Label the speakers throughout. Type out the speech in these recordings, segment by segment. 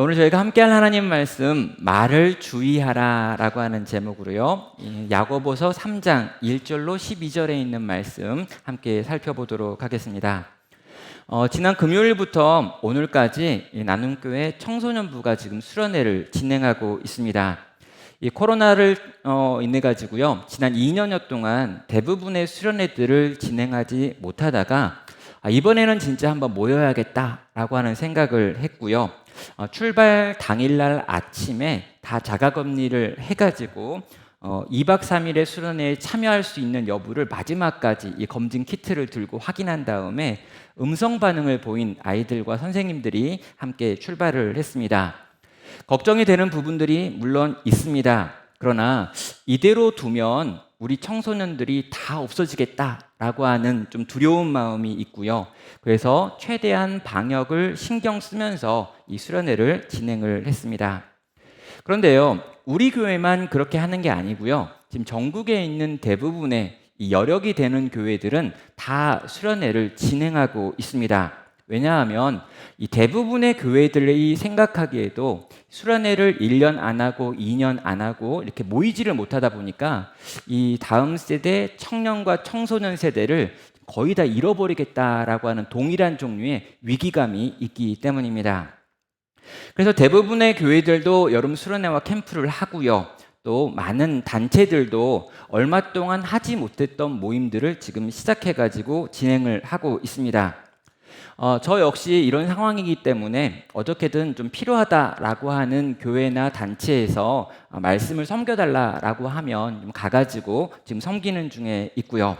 Speaker 1: 오늘 저희가 함께할 하나님 말씀 말을 주의하라 라고 하는 제목으로요, 야고보서 3장 1절로 12절에 있는 말씀 함께 살펴보도록 하겠습니다. 지난 금요일부터 오늘까지 나눔교회 청소년부가 지금 수련회를 진행하고 있습니다. 이 코로나를 인해 가지고요, 지난 2년여 동안 대부분의 수련회들을 진행하지 못하다가 이번에는 진짜 한번 모여야겠다라고 하는 생각을 했고요. 출발 당일날 아침에 다 자가격리를 해가지고 2박 3일의 수련회에 참여할 수 있는 여부를 마지막까지 이 검진 키트를 들고 확인한 다음에 음성 반응을 보인 아이들과 선생님들이 함께 출발을 했습니다. 걱정이 되는 부분들이 물론 있습니다. 그러나 이대로 두면 우리 청소년들이 다 없어지겠다라고 하는 좀 두려운 마음이 있고요. 그래서 최대한 방역을 신경 쓰면서 이 수련회를 진행을 했습니다. 그런데요, 우리 교회만 그렇게 하는 게 아니고요. 지금 전국에 있는 대부분의 이 여력이 되는 교회들은 다 수련회를 진행하고 있습니다. 왜냐하면 이 대부분의 교회들이 생각하기에도 수련회를 1년 안 하고 2년 안 하고 이렇게 모이지를 못하다 보니까 이 다음 세대 청년과 청소년 세대를 거의 다 잃어버리겠다라고 하는 동일한 종류의 위기감이 있기 때문입니다. 그래서 대부분의 교회들도 여름 수련회와 캠프를 하고요. 또 많은 단체들도 얼마 동안 하지 못했던 모임들을 지금 시작해가지고 진행을 하고 있습니다. 저 역시 이런 상황이기 때문에 어떻게든 좀 필요하다라고 하는 교회나 단체에서 말씀을 섬겨달라라고 하면 좀 가가지고 지금 섬기는 중에 있고요.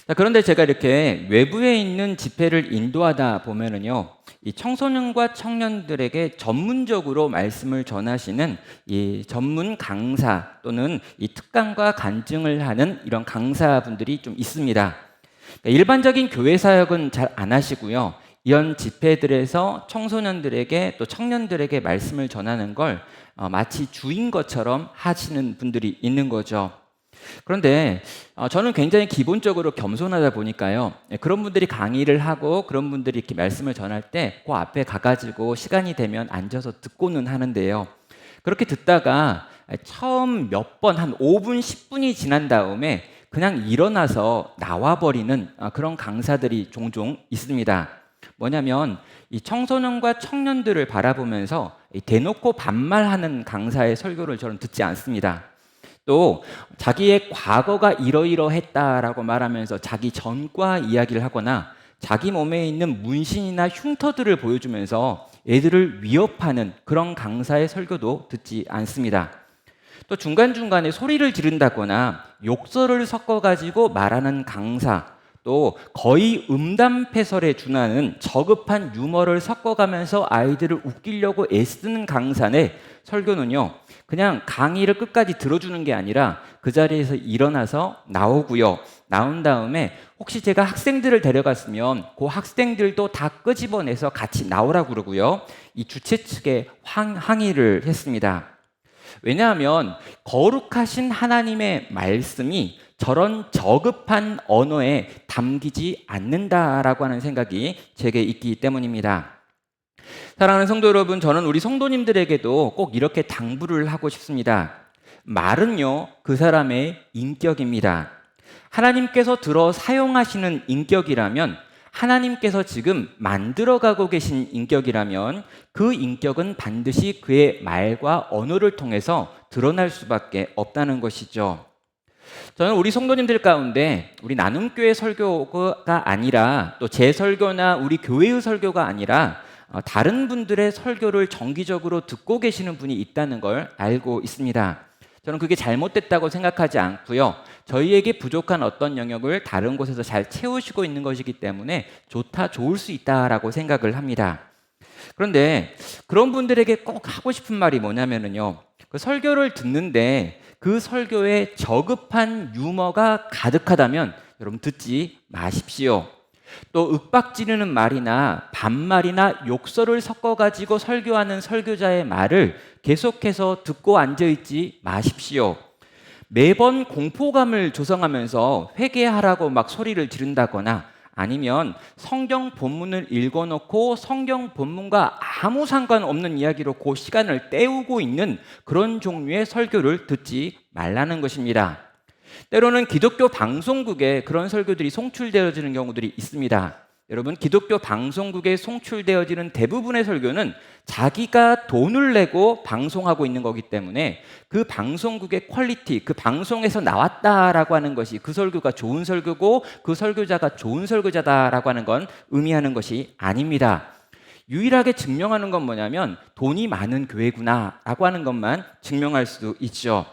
Speaker 1: 자, 그런데 제가 이렇게 외부에 있는 집회를 인도하다 보면은요, 이 청소년과 청년들에게 전문적으로 말씀을 전하시는 이 전문 강사 또는 이 특강과 간증을 하는 이런 강사분들이 좀 있습니다. 일반적인 교회 사역은 잘 안 하시고요. 이런 집회들에서 청소년들에게 또 청년들에게 말씀을 전하는 걸 마치 주인 것처럼 하시는 분들이 있는 거죠. 그런데 저는 굉장히 기본적으로 겸손하다 보니까요. 그런 분들이 강의를 하고 그런 분들이 이렇게 말씀을 전할 때 그 앞에 가가지고 시간이 되면 앉아서 듣고는 하는데요. 그렇게 듣다가 처음 몇 번 한 5분, 10분이 지난 다음에 그냥 일어나서 나와버리는 그런 강사들이 종종 있습니다. 뭐냐면 이 청소년과 청년들을 바라보면서 대놓고 반말하는 강사의 설교를 저는 듣지 않습니다. 또 자기의 과거가 이러이러했다라고 말하면서 자기 전과 이야기를 하거나 자기 몸에 있는 문신이나 흉터들을 보여주면서 애들을 위협하는 그런 강사의 설교도 듣지 않습니다. 또 중간중간에 소리를 지른다거나 욕설을 섞어가지고 말하는 강사, 또 거의 음담패설에 준하는 저급한 유머를 섞어가면서 아이들을 웃기려고 애쓰는 강사의 설교는요, 그냥 강의를 끝까지 들어주는 게 아니라 그 자리에서 일어나서 나오고요. 나온 다음에 혹시 제가 학생들을 데려갔으면 그 학생들도 다 끄집어내서 같이 나오라고 그러고요. 이 주최 측에 항의를 했습니다. 왜냐하면 거룩하신 하나님의 말씀이 저런 저급한 언어에 담기지 않는다라고 하는 생각이 제게 있기 때문입니다. 사랑하는 성도 여러분, 저는 우리 성도님들에게도 꼭 이렇게 당부를 하고 싶습니다. 말은요, 그 사람의 인격입니다. 하나님께서 들어 사용하시는 인격이라면, 하나님께서 지금 만들어가고 계신 인격이라면 그 인격은 반드시 그의 말과 언어를 통해서 드러날 수밖에 없다는 것이죠. 저는 우리 성도님들 가운데 우리 나눔교회 설교가 아니라 또 제 설교나 우리 교회의 설교가 아니라 다른 분들의 설교를 정기적으로 듣고 계시는 분이 있다는 걸 알고 있습니다. 저는 그게 잘못됐다고 생각하지 않고요. 저희에게 부족한 어떤 영역을 다른 곳에서 잘 채우시고 있는 것이기 때문에 좋을 수 있다라고 생각을 합니다. 그런데 그런 분들에게 꼭 하고 싶은 말이 뭐냐면요. 그 설교를 듣는데 그 설교에 저급한 유머가 가득하다면 여러분 듣지 마십시오. 또 윽박지르는 말이나 반말이나 욕설을 섞어가지고 설교하는 설교자의 말을 계속해서 듣고 앉아있지 마십시오. 매번 공포감을 조성하면서 회개하라고 막 소리를 지른다거나 아니면 성경 본문을 읽어놓고 성경 본문과 아무 상관없는 이야기로 그 시간을 때우고 있는 그런 종류의 설교를 듣지 말라는 것입니다. 때로는 기독교 방송국에 그런 설교들이 송출되어지는 경우들이 있습니다. 여러분, 기독교 방송국에 송출되어지는 대부분의 설교는 자기가 돈을 내고 방송하고 있는 거기 때문에 그 방송국의 퀄리티, 그 방송에서 나왔다라고 하는 것이 그 설교가 좋은 설교고 그 설교자가 좋은 설교자다라고 하는 건 의미하는 것이 아닙니다. 유일하게 증명하는 건 뭐냐면 돈이 많은 교회구나라고 하는 것만 증명할 수 있죠.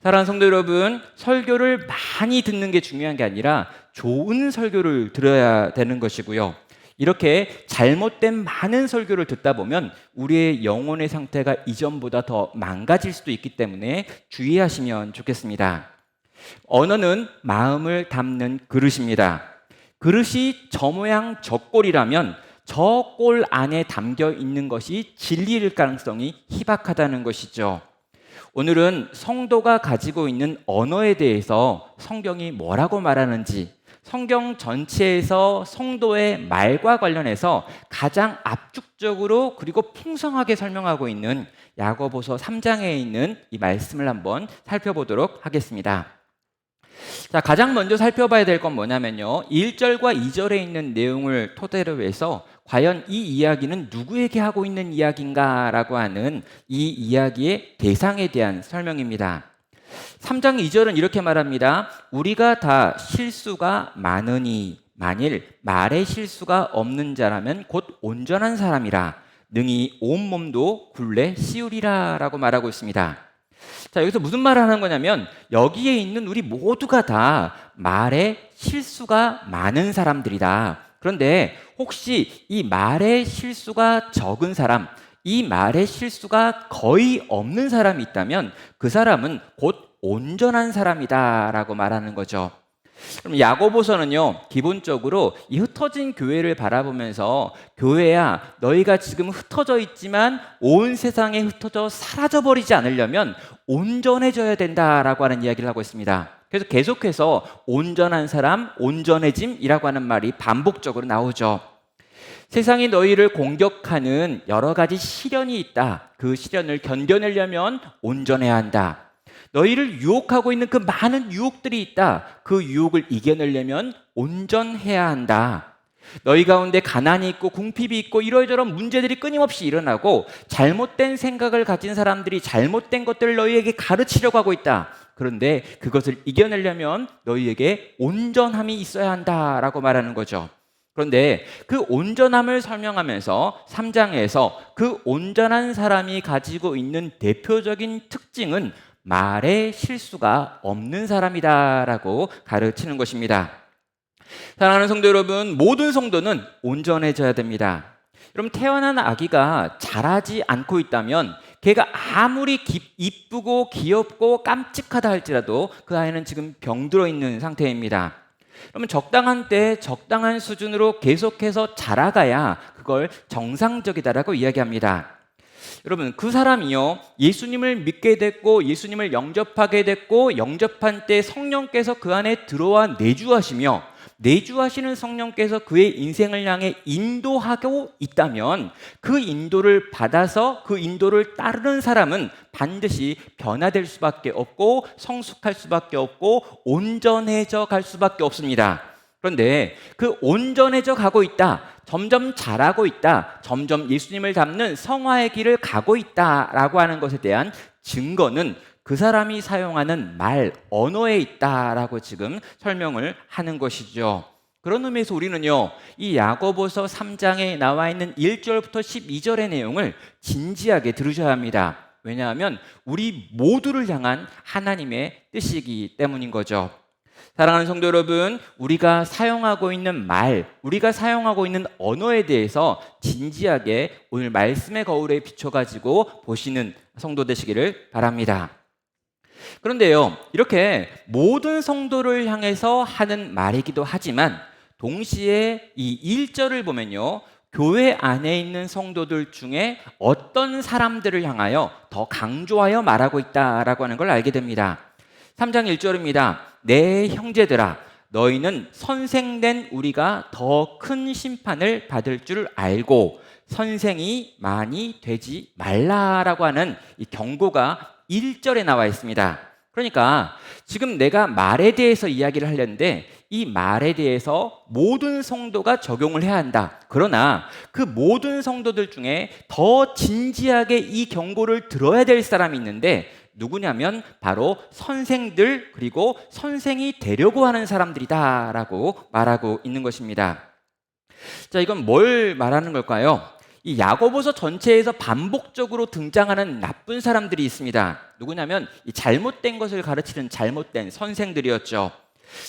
Speaker 1: 사랑하는 성도 여러분, 설교를 많이 듣는 게 중요한 게 아니라 좋은 설교를 들어야 되는 것이고요. 이렇게 잘못된 많은 설교를 듣다 보면 우리의 영혼의 상태가 이전보다 더 망가질 수도 있기 때문에 주의하시면 좋겠습니다. 언어는 마음을 담는 그릇입니다. 그릇이 저 모양 저 꼴이라면 저 꼴 안에 담겨 있는 것이 진리일 가능성이 희박하다는 것이죠. 오늘은 성도가 가지고 있는 언어에 대해서 성경이 뭐라고 말하는지, 성경 전체에서 성도의 말과 관련해서 가장 압축적으로 그리고 풍성하게 설명하고 있는 야고보서 3장에 있는 이 말씀을 한번 살펴보도록 하겠습니다. 자, 가장 먼저 살펴봐야 될 건 뭐냐면요, 1절과 2절에 있는 내용을 토대로 해서 과연 이 이야기는 누구에게 하고 있는 이야기인가라고 하는 이 이야기의 대상에 대한 설명입니다. 3장 2절은 이렇게 말합니다. 우리가 다 실수가 많으니 만일 말에 실수가 없는 자라면 곧 온전한 사람이라 능히 온몸도 굴레 씌우리라 라고 말하고 있습니다. 자, 여기서 무슨 말을 하는 거냐면 여기에 있는 우리 모두가 다 말에 실수가 많은 사람들이다. 그런데 혹시 이 말에 실수가 적은 사람, 이 말에 실수가 거의 없는 사람이 있다면 그 사람은 곧 온전한 사람이다 라고 말하는 거죠. 그럼 야고보서는요, 기본적으로 이 흩어진 교회를 바라보면서 교회야, 너희가 지금 흩어져 있지만 온 세상에 흩어져 사라져버리지 않으려면 온전해져야 된다라고 하는 이야기를 하고 있습니다. 그래서 계속해서 온전한 사람, 온전해짐이라고 하는 말이 반복적으로 나오죠. 세상이 너희를 공격하는 여러 가지 시련이 있다. 그 시련을 견뎌내려면 온전해야 한다. 너희를 유혹하고 있는 그 많은 유혹들이 있다. 그 유혹을 이겨내려면 온전해야 한다. 너희 가운데 가난이 있고 궁핍이 있고 이러저런 문제들이 끊임없이 일어나고 잘못된 생각을 가진 사람들이 잘못된 것들을 너희에게 가르치려고 하고 있다. 그런데 그것을 이겨내려면 너희에게 온전함이 있어야 한다라고 말하는 거죠. 그런데 그 온전함을 설명하면서 3장에서 그 온전한 사람이 가지고 있는 대표적인 특징은 말에 실수가 없는 사람이다라고 가르치는 것입니다. 사랑하는 성도 여러분, 모든 성도는 온전해져야 됩니다. 여러분, 태어난 아기가 자라지 않고 있다면 걔가 아무리 이쁘고 귀엽고 깜찍하다 할지라도 그 아이는 지금 병들어 있는 상태입니다. 그러면 적당한 때 적당한 수준으로 계속해서 자라가야 그걸 정상적이다라고 이야기합니다. 여러분, 그 사람이요, 예수님을 믿게 됐고 예수님을 영접하게 됐고 영접한 때 성령께서 그 안에 들어와 내주하시며 내주하시는 성령께서 그의 인생을 향해 인도하고 있다면 그 인도를 받아서 그 인도를 따르는 사람은 반드시 변화될 수밖에 없고 성숙할 수밖에 없고 온전해져 갈 수밖에 없습니다. 그런데 그 온전해져 가고 있다, 점점 자라고 있다, 점점 예수님을 닮는 성화의 길을 가고 있다라고 하는 것에 대한 증거는 그 사람이 사용하는 말, 언어에 있다라고 지금 설명을 하는 것이죠. 그런 의미에서 우리는요, 이 야고보서 3장에 나와 있는 1절부터 12절의 내용을 진지하게 들으셔야 합니다. 왜냐하면 우리 모두를 향한 하나님의 뜻이기 때문인 거죠. 사랑하는 성도 여러분, 우리가 사용하고 있는 말, 우리가 사용하고 있는 언어에 대해서 진지하게 오늘 말씀의 거울에 비춰가지고 보시는 성도 되시기를 바랍니다. 그런데요, 이렇게 모든 성도를 향해서 하는 말이기도 하지만 동시에 이 1절을 보면요, 교회 안에 있는 성도들 중에 어떤 사람들을 향하여 더 강조하여 말하고 있다라고 하는 걸 알게 됩니다. 3장 1절입니다. 내 형제들아, 너희는 선생된 우리가 더 큰 심판을 받을 줄 알고 선생이 많이 되지 말라라고 하는 이 경고가 1절에 나와 있습니다. 그러니까 지금 내가 말에 대해서 이야기를 하려는데 이 말에 대해서 모든 성도가 적용을 해야 한다. 그러나 그 모든 성도들 중에 더 진지하게 이 경고를 들어야 될 사람이 있는데 누구냐면 바로 선생들, 그리고 선생이 되려고 하는 사람들이다라고 말하고 있는 것입니다. 자, 이건 뭘 말하는 걸까요? 이 야고보서 전체에서 반복적으로 등장하는 나쁜 사람들이 있습니다. 누구냐면 이 잘못된 것을 가르치는 잘못된 선생들이었죠.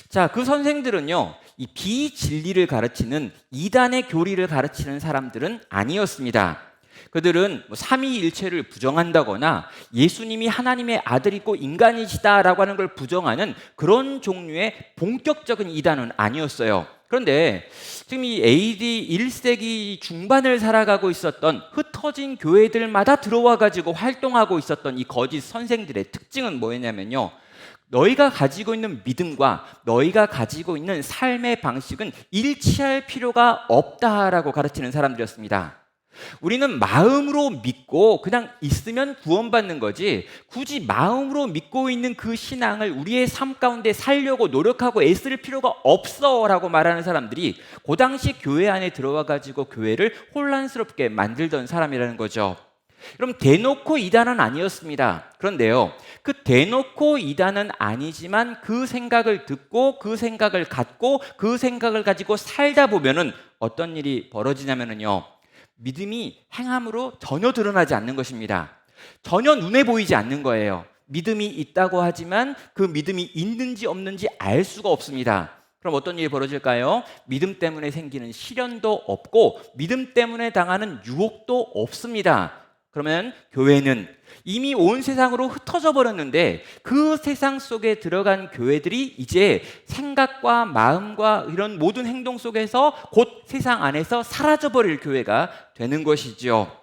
Speaker 1: 자, 그 선생들은요, 이 비진리를 가르치는 이단의 교리를 가르치는 사람들은 아니었습니다. 그들은 삼위일체를 부정한다거나 예수님이 하나님의 아들이고 인간이시다라고 하는 걸 부정하는 그런 종류의 본격적인 이단은 아니었어요. 그런데 지금 이 AD 1세기 중반을 살아가고 있었던 흩어진 교회들마다 들어와 가지고 활동하고 있었던 이 거짓 선생들의 특징은 뭐였냐면요, 너희가 가지고 있는 믿음과 너희가 가지고 있는 삶의 방식은 일치할 필요가 없다라고 가르치는 사람들이었습니다. 우리는 마음으로 믿고 그냥 있으면 구원받는 거지, 굳이 마음으로 믿고 있는 그 신앙을 우리의 삶 가운데 살려고 노력하고 애쓸 필요가 없어 라고 말하는 사람들이 그 당시 교회 안에 들어와 가지고 교회를 혼란스럽게 만들던 사람이라는 거죠. 그럼 대놓고 이단은 아니었습니다. 그런데요, 그 대놓고 이단은 아니지만 그 생각을 듣고 그 생각을 갖고 그 생각을 가지고 살다 보면은 어떤 일이 벌어지냐면요, 믿음이 행함으로 전혀 드러나지 않는 것입니다. 전혀 눈에 보이지 않는 거예요. 믿음이 있다고 하지만 그 믿음이 있는지 없는지 알 수가 없습니다. 그럼 어떤 일이 벌어질까요? 믿음 때문에 생기는 시련도 없고 믿음 때문에 당하는 유혹도 없습니다. 그러면 교회는 이미 온 세상으로 흩어져 버렸는데 그 세상 속에 들어간 교회들이 이제 생각과 마음과 이런 모든 행동 속에서 곧 세상 안에서 사라져 버릴 교회가 되는 것이죠.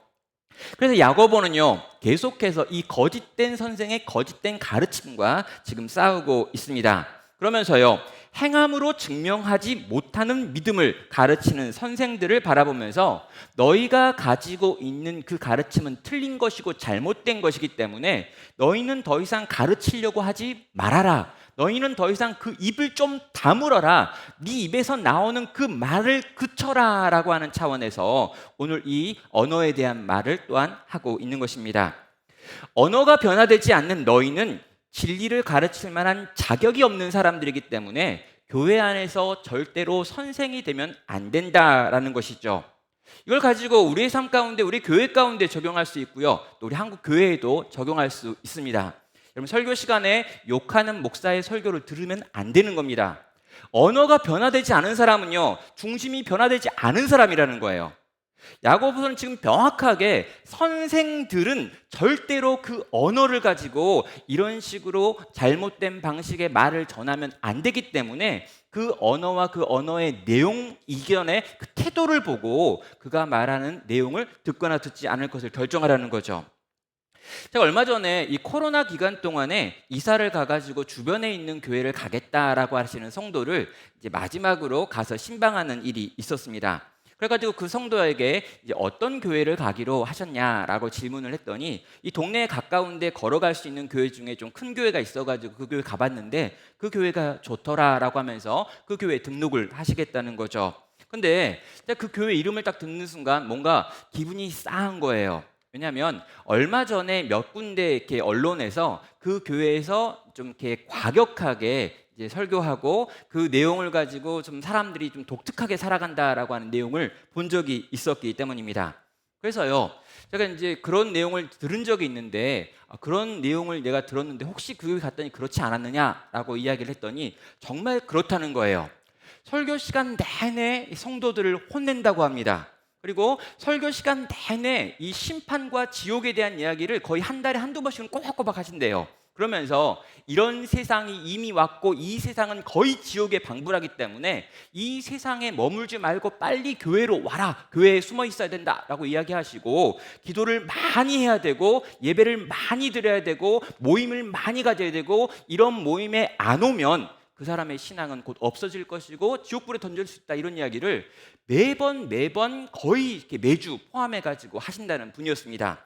Speaker 1: 그래서 야고보는요, 계속해서 이 거짓된 선생의 거짓된 가르침과 지금 싸우고 있습니다. 그러면서요, 행함으로 증명하지 못하는 믿음을 가르치는 선생들을 바라보면서 너희가 가지고 있는 그 가르침은 틀린 것이고 잘못된 것이기 때문에 너희는 더 이상 가르치려고 하지 말아라. 너희는 더 이상 그 입을 좀 다물어라. 네 입에서 나오는 그 말을 그쳐라 라고 하는 차원에서 오늘 이 언어에 대한 말을 또한 하고 있는 것입니다. 언어가 변화되지 않는 너희는 진리를 가르칠 만한 자격이 없는 사람들이기 때문에 교회 안에서 절대로 선생이 되면 안 된다라는 것이죠. 이걸 가지고 우리의 삶 가운데, 우리 교회 가운데 적용할 수 있고요, 또 우리 한국 교회에도 적용할 수 있습니다. 여러분, 설교 시간에 욕하는 목사의 설교를 들으면 안 되는 겁니다. 언어가 변화되지 않은 사람은요, 중심이 변화되지 않은 사람이라는 거예요. 야고보서는 지금 명확하게 선생들은 절대로 그 언어를 가지고 이런 식으로 잘못된 방식의 말을 전하면 안 되기 때문에 그 언어와 그 언어의 내용 이견의 그 태도를 보고 그가 말하는 내용을 듣거나 듣지 않을 것을 결정하라는 거죠. 제가 얼마 전에 이 코로나 기간 동안에 이사를 가가지고 주변에 있는 교회를 가겠다라고 하시는 성도를 이제 마지막으로 가서 신방하는 일이 있었습니다. 그래가지고 그 성도에게 이제 어떤 교회를 가기로 하셨냐라고 질문을 했더니 이 동네에 가까운데 걸어갈 수 있는 교회 중에 좀 큰 교회가 있어가지고 그 교회 가봤는데 그 교회가 좋더라라고 하면서 그 교회에 등록을 하시겠다는 거죠. 근데 그 교회 이름을 딱 듣는 순간 뭔가 기분이 싸한 거예요. 왜냐하면 얼마 전에 몇 군데 이렇게 언론에서 그 교회에서 좀 이렇게 과격하게 이제 설교하고 그 내용을 가지고 좀 사람들이 좀 독특하게 살아간다라고 하는 내용을 본 적이 있었기 때문입니다. 그래서요, 제가 이제 그런 내용을 들은 적이 있는데 그런 내용을 내가 들었는데 혹시 그 교회 갔더니 그렇지 않았느냐라고 이야기를 했더니 정말 그렇다는 거예요. 설교 시간 내내 성도들을 혼낸다고 합니다. 그리고 설교 시간 내내 이 심판과 지옥에 대한 이야기를 거의 한 달에 한두 번씩은 꼬박꼬박 하신대요. 그러면서 이런 세상이 이미 왔고 이 세상은 거의 지옥에 방불하기 때문에 이 세상에 머물지 말고 빨리 교회로 와라, 교회에 숨어 있어야 된다라고 이야기하시고 기도를 많이 해야 되고 예배를 많이 드려야 되고 모임을 많이 가져야 되고 이런 모임에 안 오면 그 사람의 신앙은 곧 없어질 것이고 지옥불에 던질 수 있다, 이런 이야기를 매번 거의 이렇게 매주 포함해 가지고 하신다는 분이었습니다.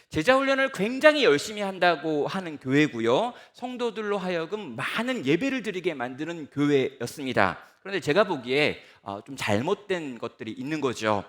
Speaker 1: 제자 훈련을 굉장히 열심히 한다고 하는 교회고요, 성도들로 하여금 많은 예배를 드리게 만드는 교회였습니다. 그런데 제가 보기에 좀 잘못된 것들이 있는 거죠.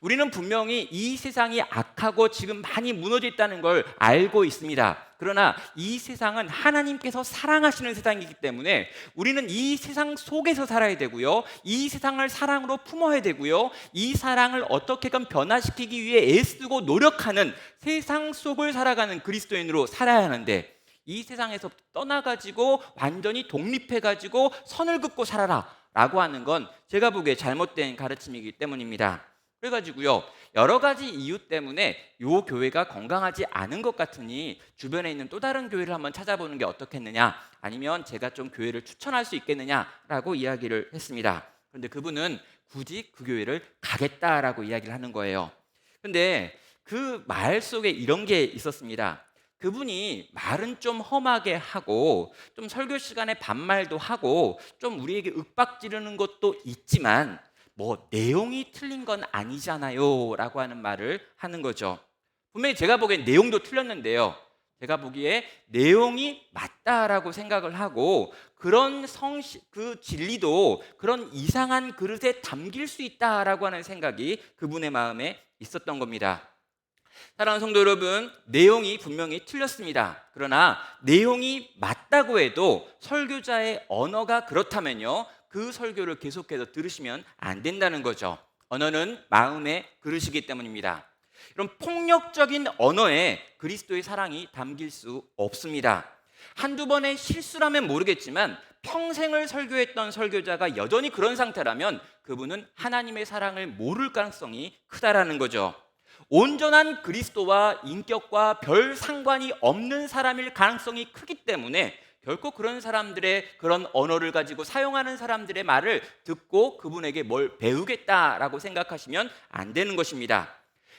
Speaker 1: 우리는 분명히 이 세상이 악하고 지금 많이 무너져 있다는 걸 알고 있습니다. 그러나 이 세상은 하나님께서 사랑하시는 세상이기 때문에 우리는 이 세상 속에서 살아야 되고요, 이 세상을 사랑으로 품어야 되고요, 이 사랑을 어떻게든 변화시키기 위해 애쓰고 노력하는 세상 속을 살아가는 그리스도인으로 살아야 하는데, 이 세상에서 떠나가지고 완전히 독립해가지고 선을 긋고 살아라 라고 하는 건 제가 보기에 잘못된 가르침이기 때문입니다. 그래가지고요, 여러 가지 이유 때문에 요 교회가 건강하지 않은 것 같으니 주변에 있는 또 다른 교회를 한번 찾아보는 게 어떻겠느냐, 아니면 제가 좀 교회를 추천할 수 있겠느냐라고 이야기를 했습니다. 그런데 그분은 굳이 그 교회를 가겠다라고 이야기를 하는 거예요. 근데 그 말 속에 이런 게 있었습니다. 그분이 말은 좀 험하게 하고 좀 설교 시간에 반말도 하고 좀 우리에게 윽박 지르는 것도 있지만 뭐 내용이 틀린 건 아니잖아요 라고 하는 말을 하는 거죠. 분명히 제가 보기엔 내용도 틀렸는데요, 제가 보기에 내용이 맞다라고 생각을 하고 그런 그 진리도 그런 이상한 그릇에 담길 수 있다라고 하는 생각이 그분의 마음에 있었던 겁니다. 사랑하는 성도 여러분, 내용이 분명히 틀렸습니다. 그러나 내용이 맞다고 해도 설교자의 언어가 그렇다면요, 그 설교를 계속해서 들으시면 안 된다는 거죠. 언어는 마음의 그릇이기 때문입니다. 이런 폭력적인 언어에 그리스도의 사랑이 담길 수 없습니다. 한두 번의 실수라면 모르겠지만 평생을 설교했던 설교자가 여전히 그런 상태라면 그분은 하나님의 사랑을 모를 가능성이 크다라는 거죠. 온전한 그리스도와 인격과 별 상관이 없는 사람일 가능성이 크기 때문에 결코 그런 사람들의 그런 언어를 가지고 사용하는 사람들의 말을 듣고 그분에게 뭘 배우겠다라고 생각하시면 안 되는 것입니다.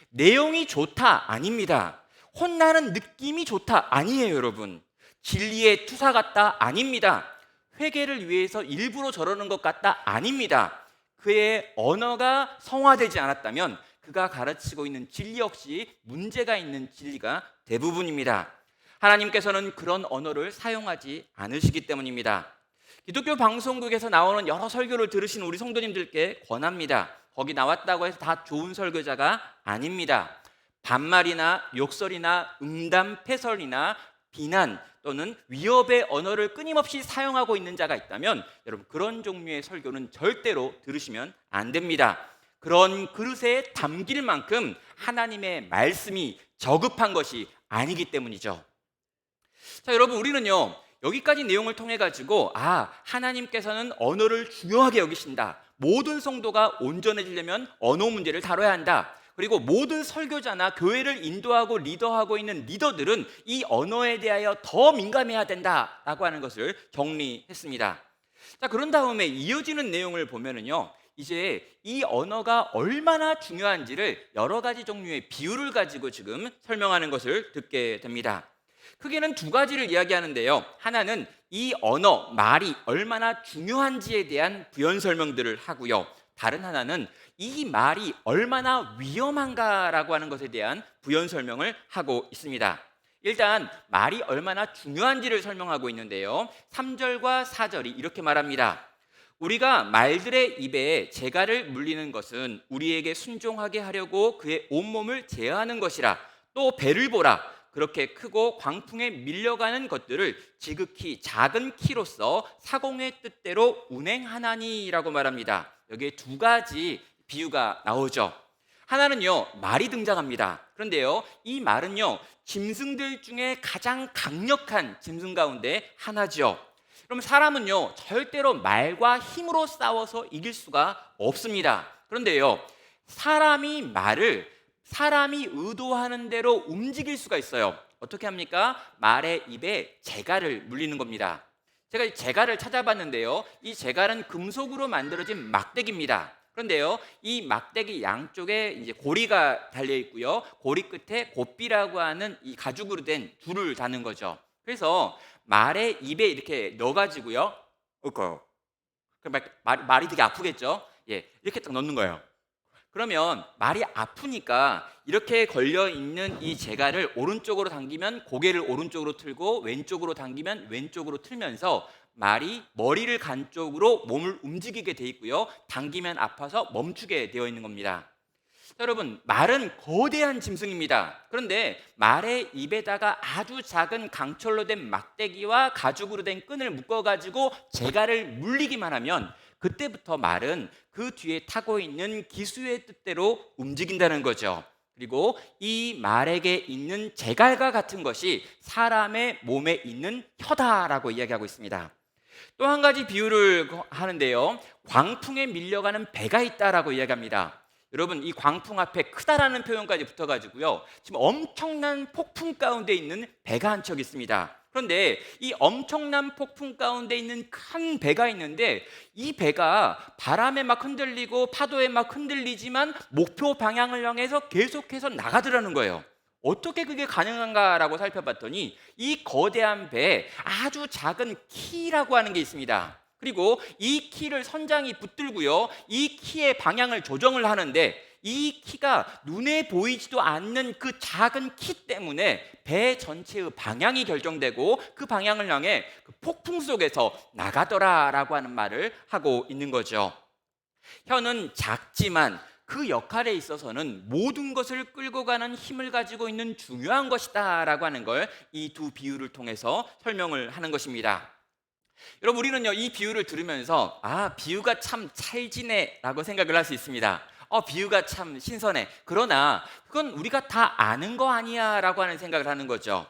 Speaker 1: 내용이 좋다 아닙니다. 혼나는 느낌이 좋다 아니에요, 여러분. 진리의 투사 같다 아닙니다. 회개를 위해서 일부러 저러는 것 같다 아닙니다. 그의 언어가 성화되지 않았다면 그가 가르치고 있는 진리 역시 문제가 있는 진리가 대부분입니다. 하나님께서는 그런 언어를 사용하지 않으시기 때문입니다. 기독교 방송국에서 나오는 여러 설교를 들으신 우리 성도님들께 권합니다. 거기 나왔다고 해서 다 좋은 설교자가 아닙니다. 반말이나 욕설이나 음담 패설이나 비난 또는 위협의 언어를 끊임없이 사용하고 있는 자가 있다면 여러분, 그런 종류의 설교는 절대로 들으시면 안 됩니다. 그런 그릇에 담길 만큼 하나님의 말씀이 저급한 것이 아니기 때문이죠. 자, 여러분, 우리는요, 여기까지 내용을 통해 가지고 하나님께서는 언어를 중요하게 여기신다. 모든 성도가 온전해지려면 언어 문제를 다뤄야 한다. 그리고 모든 설교자나 교회를 인도하고 리더하고 있는 리더들은 이 언어에 대하여 더 민감해야 된다라고 하는 것을 정리했습니다. 자, 그런 다음에 이어지는 내용을 보면은요, 이제 이 언어가 얼마나 중요한지를 여러 가지 종류의 비유를 가지고 지금 설명하는 것을 듣게 됩니다. 크게는 두 가지를 이야기하는데요, 하나는 이 언어, 말이 얼마나 중요한지에 대한 부연 설명들을 하고요, 다른 하나는 이 말이 얼마나 위험한가라고 하는 것에 대한 부연 설명을 하고 있습니다. 일단 말이 얼마나 중요한지를 설명하고 있는데요, 3절과 4절이 이렇게 말합니다. 우리가 말들의 입에 재갈을 물리는 것은 우리에게 순종하게 하려고 그의 온몸을 제어하는 것이라. 또 배를 보라. 그렇게 크고 광풍에 밀려가는 것들을 지극히 작은 키로서 사공의 뜻대로 운행하나니라고 말합니다. 여기에 두 가지 비유가 나오죠. 하나는요, 말이 등장합니다. 그런데요, 이 말은요, 짐승들 중에 가장 강력한 짐승 가운데 하나죠. 그럼 사람은요, 절대로 말과 힘으로 싸워서 이길 수가 없습니다. 그런데요, 사람이 의도하는 대로 움직일 수가 있어요. 어떻게 합니까? 말의 입에 재갈을 물리는 겁니다. 제가 재갈을 찾아봤는데요, 이 재갈은 금속으로 만들어진 막대기입니다. 그런데요, 이 막대기 양쪽에 이제 고리가 달려 있고요, 고리 끝에 곱비라고 하는 이 가죽으로 된 줄을 다는 거죠. 그래서 말의 입에 이렇게 넣어가지고요, 그러니까요. 말이 되게 아프겠죠? 예, 이렇게 딱 넣는 거예요. 그러면 말이 아프니까 이렇게 걸려 있는 이 재갈을 오른쪽으로 당기면 고개를 오른쪽으로 틀고 왼쪽으로 당기면 왼쪽으로 틀면서 말이 머리를 간 쪽으로 몸을 움직이게 돼 있고요. 당기면 아파서 멈추게 되어 있는 겁니다. 자, 여러분, 말은 거대한 짐승입니다. 그런데 말의 입에다가 아주 작은 강철로 된 막대기와 가죽으로 된 끈을 묶어가지고 재갈을 물리기만 하면 그때부터 말은 그 뒤에 타고 있는 기수의 뜻대로 움직인다는 거죠. 그리고 이 말에게 있는 재갈과 같은 것이 사람의 몸에 있는 혀다라고 이야기하고 있습니다. 또 한 가지 비유를 하는데요. 광풍에 밀려가는 배가 있다라고 이야기합니다. 여러분, 이 광풍 앞에 크다라는 표현까지 붙어가지고요, 지금 엄청난 폭풍 가운데 있는 배가 한 척 있습니다. 그런데 이 엄청난 폭풍 가운데 있는 큰 배가 있는데 이 배가 바람에 막 흔들리고 파도에 막 흔들리지만 목표 방향을 향해서 계속해서 나가더라는 거예요. 어떻게 그게 가능한가라고 살펴봤더니 이 거대한 배에 아주 작은 키라고 하는 게 있습니다. 그리고 이 키를 선장이 붙들고요, 이 키의 방향을 조정을 하는데 이 키가 눈에 보이지도 않는 그 작은 키 때문에 배 전체의 방향이 결정되고 그 방향을 향해 그 폭풍 속에서 나가더라라고 하는 말을 하고 있는 거죠. 혀는 작지만 그 역할에 있어서는 모든 것을 끌고 가는 힘을 가지고 있는 중요한 것이다라고 하는 걸 이 두 비유를 통해서 설명을 하는 것입니다. 여러분, 우리는요, 이 비유를 들으면서 비유가 참 찰지네라고 생각을 할 수 있습니다. 비유가 참 신선해. 그러나 그건 우리가 다 아는 거 아니야라고 하는 생각을 하는 거죠.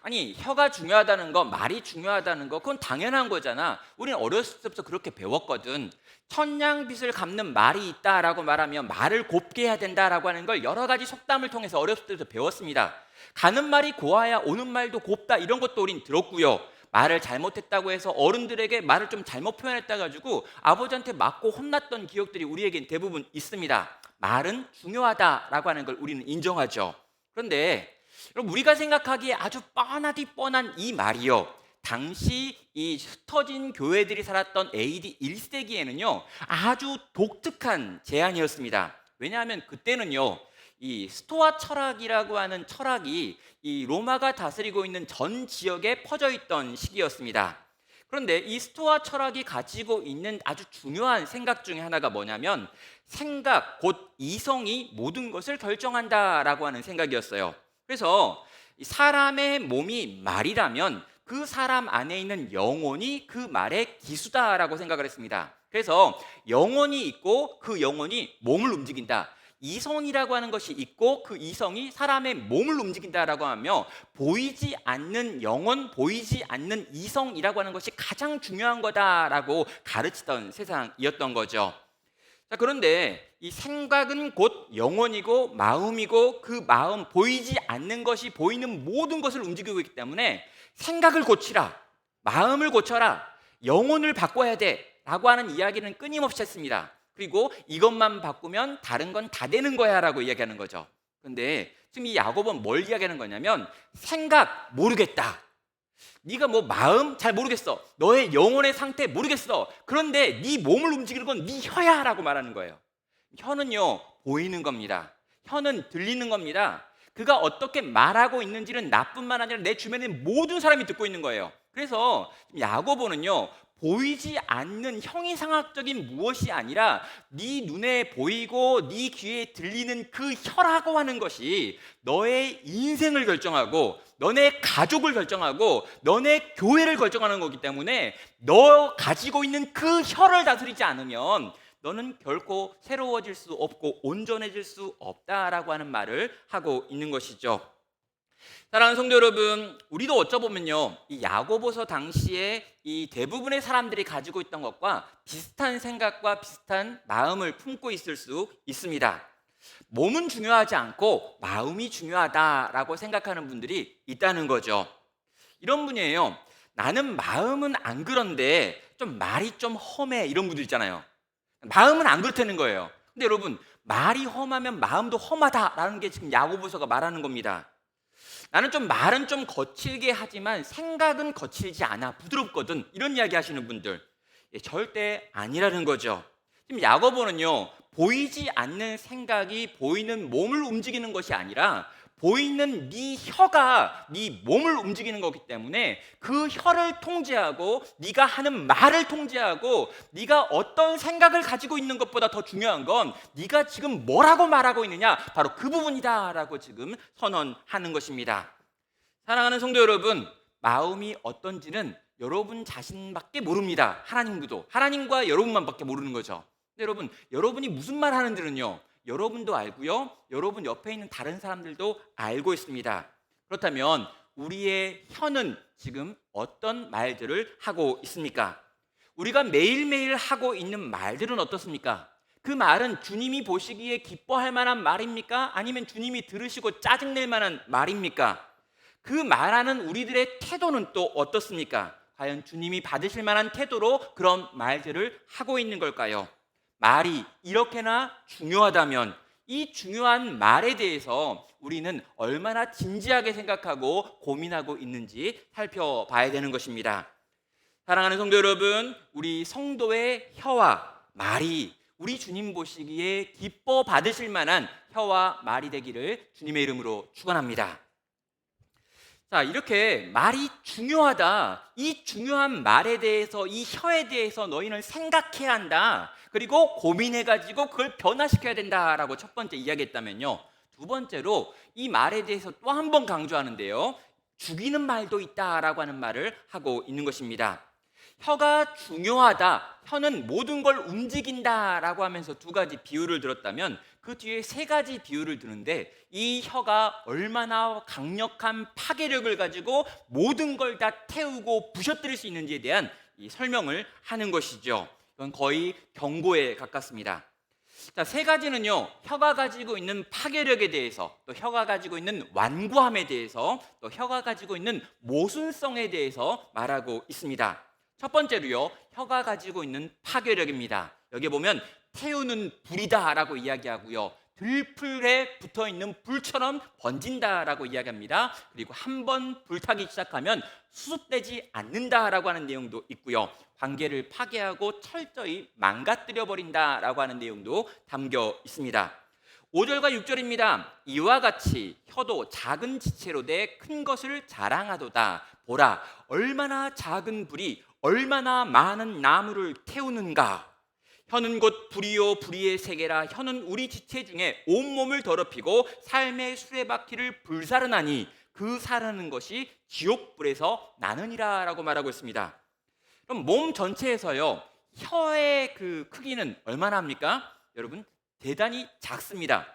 Speaker 1: 아니, 혀가 중요하다는 거, 말이 중요하다는 거, 그건 당연한 거잖아. 우리는 어렸을 때부터 그렇게 배웠거든. 천냥빚을 갚는 말이 있다라고 말하면 말을 곱게 해야 된다라고 하는 걸 여러 가지 속담을 통해서 어렸을 때부터 배웠습니다. 가는 말이 고와야 오는 말도 곱다, 이런 것도 우린 들었고요. 말을 잘못했다고 해서 어른들에게 말을 좀 잘못 표현했다 가지고 아버지한테 맞고 혼났던 기억들이 우리에겐 대부분 있습니다. 말은 중요하다라고 하는 걸 우리는 인정하죠. 그런데 여러분, 우리가 생각하기에 아주 뻔하디 뻔한 이 말이요, 당시 이 흩어진 교회들이 살았던 AD 1세기에는요 아주 독특한 제안이었습니다. 왜냐하면 그때는요, 이 스토아 철학이라고 하는 철학이 이 로마가 다스리고 있는 전 지역에 퍼져 있던 시기였습니다. 그런데 이 스토아 철학이 가지고 있는 아주 중요한 생각 중에 하나가 뭐냐면, 생각 곧 이성이 모든 것을 결정한다라고 하는 생각이었어요. 그래서 사람의 몸이 말이라면 그 사람 안에 있는 영혼이 그 말의 기수다라고 생각을 했습니다. 그래서 영혼이 있고 그 영혼이 몸을 움직인다. 이성이라고 하는 것이 있고 그 이성이 사람의 몸을 움직인다라고 하며, 보이지 않는 영혼, 보이지 않는 이성이라고 하는 것이 가장 중요한 거다라고 가르치던 세상이었던 거죠. 자, 그런데 이 생각은 곧 영혼이고 마음이고 그 마음, 보이지 않는 것이 보이는 모든 것을 움직이고 있기 때문에 생각을 고치라, 마음을 고쳐라, 영혼을 바꿔야 돼 라고 하는 이야기는 끊임없이 했습니다. 그리고 이것만 바꾸면 다른 건 다 되는 거야 라고 이야기하는 거죠. 그런데 지금 이 야고보는 뭘 이야기하는 거냐면, 생각 모르겠다, 네가 뭐 마음 잘 모르겠어, 너의 영혼의 상태 모르겠어, 그런데 네 몸을 움직이는 건 네 혀야 라고 말하는 거예요. 혀는요 보이는 겁니다. 혀는 들리는 겁니다. 그가 어떻게 말하고 있는지는 나뿐만 아니라 내 주변에 모든 사람이 듣고 있는 거예요. 그래서 야고보는요, 보이지 않는 형이상학적인 무엇이 아니라 네 눈에 보이고 네 귀에 들리는 그 혀라고 하는 것이 너의 인생을 결정하고 너네 가족을 결정하고 너네 교회를 결정하는 거기 때문에 너 가지고 있는 그 혀를 다스리지 않으면 너는 결코 새로워질 수 없고 온전해질 수 없다라고 하는 말을 하고 있는 것이죠. 사랑하는 성도 여러분, 우리도 어쩌보면요, 이 야고보서 당시에 이 대부분의 사람들이 가지고 있던 것과 비슷한 생각과 비슷한 마음을 품고 있을 수 있습니다. 몸은 중요하지 않고 마음이 중요하다라고 생각하는 분들이 있다는 거죠. 이런 분이에요. 나는 마음은 안 그런데 좀 말이 좀 험해, 이런 분들 있잖아요. 마음은 안 그렇다는 거예요. 근데 여러분, 말이 험하면 마음도 험하다라는 게 지금 야고보서가 말하는 겁니다. 나는 좀 말은 좀 거칠게 하지만 생각은 거칠지 않아, 부드럽거든, 이런 이야기 하시는 분들, 절대 아니라는 거죠. 지금 야고보는요, 보이지 않는 생각이 보이는 몸을 움직이는 것이 아니라 보이는 네 혀가 네 몸을 움직이는 거기 때문에 그 혀를 통제하고 네가 하는 말을 통제하고 네가 어떤 생각을 가지고 있는 것보다 더 중요한 건 네가 지금 뭐라고 말하고 있느냐, 바로 그 부분이다라고 지금 선언하는 것입니다. 사랑하는 성도 여러분, 마음이 어떤지는 여러분 자신밖에 모릅니다. 하나님과 여러분만밖에 모르는 거죠. 근데 여러분, 여러분이 무슨 말 하는지는요, 여러분도 알고요, 여러분 옆에 있는 다른 사람들도 알고 있습니다. 그렇다면 우리의 혀는 지금 어떤 말들을 하고 있습니까? 우리가 매일매일 하고 있는 말들은 어떻습니까? 그 말은 주님이 보시기에 기뻐할 만한 말입니까? 아니면 주님이 들으시고 짜증낼 만한 말입니까? 그 말하는 우리들의 태도는 또 어떻습니까? 과연 주님이 받으실 만한 태도로 그런 말들을 하고 있는 걸까요? 말이 이렇게나 중요하다면 이 중요한 말에 대해서 우리는 얼마나 진지하게 생각하고 고민하고 있는지 살펴봐야 되는 것입니다. 사랑하는 성도 여러분, 우리 성도의 혀와 말이 우리 주님 보시기에 기뻐 받으실 만한 혀와 말이 되기를 주님의 이름으로 축원합니다. 자, 이렇게 말이 중요하다. 이 중요한 말에 대해서, 이 혀에 대해서 너희는 생각해야 한다. 그리고 고민해가지고 그걸 변화시켜야 된다라고 첫 번째 이야기했다면요, 두 번째로 이 말에 대해서 또 한 번 강조하는데요, 죽이는 말도 있다라고 하는 말을 하고 있는 것입니다. 혀가 중요하다, 혀는 모든 걸 움직인다라고 하면서 두 가지 비유를 들었다면 그 뒤에 세 가지 비유를 드는데 이 혀가 얼마나 강력한 파괴력을 가지고 모든 걸 다 태우고 부셔뜨릴 수 있는지에 대한 이 설명을 하는 것이죠. 이건 거의 경고에 가깝습니다. 자, 세 가지는요, 혀가 가지고 있는 파괴력에 대해서, 또 혀가 가지고 있는 완고함에 대해서, 또 혀가 가지고 있는 모순성에 대해서 말하고 있습니다. 첫 번째로요, 혀가 가지고 있는 파괴력입니다. 여기 보면 태우는 불이다라고 이야기하고요, 들풀에 붙어있는 불처럼 번진다라고 이야기합니다. 그리고 한 번 불타기 시작하면 수습되지 않는다라고 하는 내용도 있고요, 관계를 파괴하고 철저히 망가뜨려 버린다라고 하는 내용도 담겨 있습니다. 5절과 6절입니다. 이와 같이 혀도 작은 지체로 돼 큰 것을 자랑하도다. 보라, 얼마나 작은 불이 얼마나 많은 나무를 태우는가. 혀는 곧 불이요 불의의 세계라. 혀는 우리 지체 중에 온몸을 더럽히고 삶의 수레바퀴를 불사르나니 그 사르는 것이 지옥불에서 나느니라 라고 말하고 있습니다. 그럼 몸 전체에서요, 혀의 그 크기는 얼마나 합니까? 여러분, 대단히 작습니다.